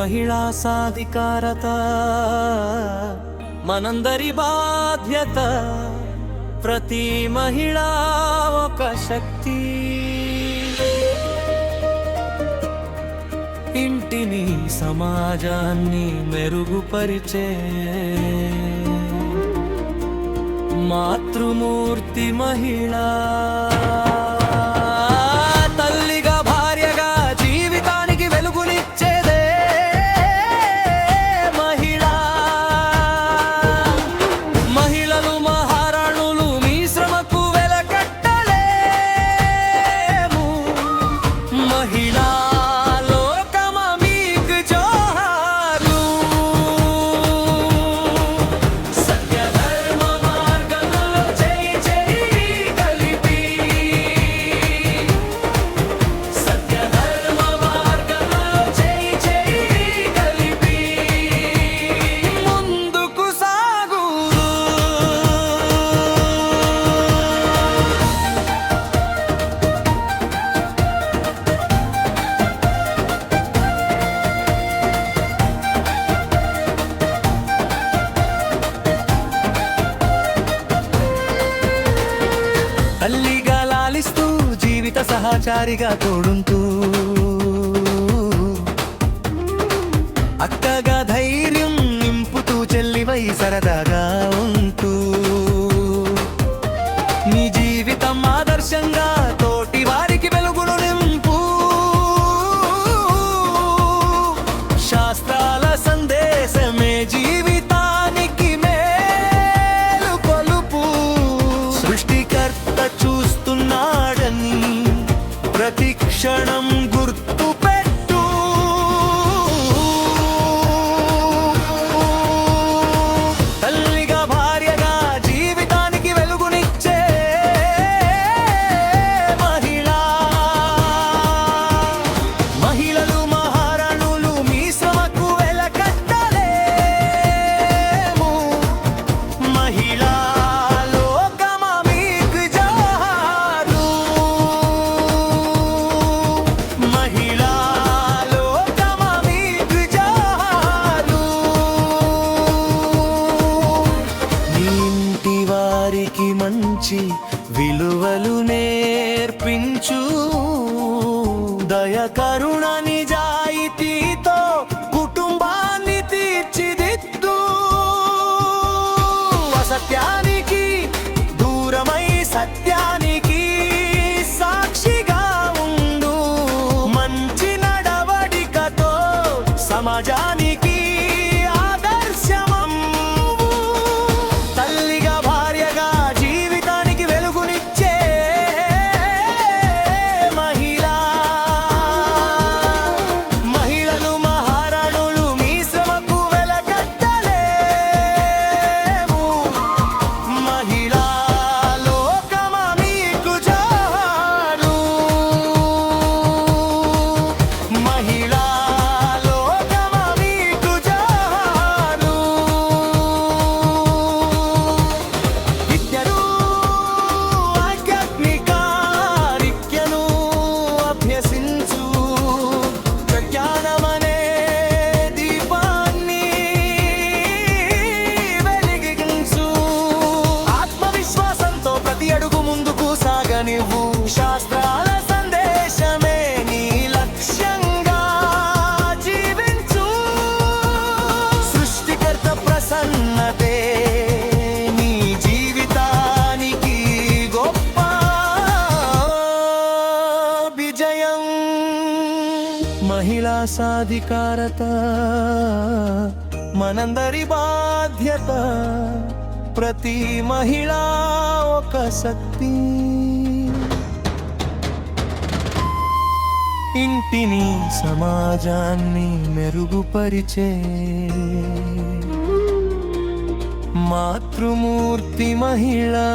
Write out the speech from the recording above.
మహిళా సాధికారత మనందరి బాధ్యత. ప్రతి మహిళా ఒక శక్తి. ఇంటిని సమాజాన్ని మెరుగుపరిచే మాతృమూర్తి మహిళా. తల్లిగా భార్యగా జీవితానికి వెలుగునిచ్చేదే మహిళా. మహిళలు మహారాణులు, మీ శ్రమకు వెలకట్టలేము. మహిళా తల్లిగా లాలిస్తూ జీవిత సహచారిగా తోడుంటూ, అక్కగా ధైర్యం నింపుతూ, చెల్లివై సరదాగా ఉంటూ, నీ జీవితం ఆదర్శంగా తోటి వారికి వెలుగును నింపు. శాస్త్రాల సందేశమే జీవితానికి మేలు కొలుపు. సృష్టికర్త చూస్తున్నాడని ప్రతి క్షణం గుర్తు పెట్టు. తల్లిగా భార్యగా జీవితానికి వెలుగునిచ్చే మహిళా. మహిళలు మహారాణులు, మీ శ్రమకు వెలకట్టలేము. మహిళా మంచి విలువలు నేర్పించు. దయ కరుణ నిజాయితీతో కుటుంబాన్ని తీర్చిదిద్దు. అసత్యానికి దూరమై సత్యానికి సాక్షిగా ఉండు. మంచి నడవడికతో సమాజానికి నువ్వు. శాస్త్రాల సందేశమే నీ లక్ష్యంగా జీవించు. సృష్టికర్త ప్రసన్నతే నీ జీవితానికి గొప్ప విజయం. మహిళా సాధికారత మనందరి బాధ్యత. ప్రతి మహిళా ఒక శక్తి. ఇంటిని సమాజాన్ని మెరుగుపరిచే మాతృమూర్తి మహిళా.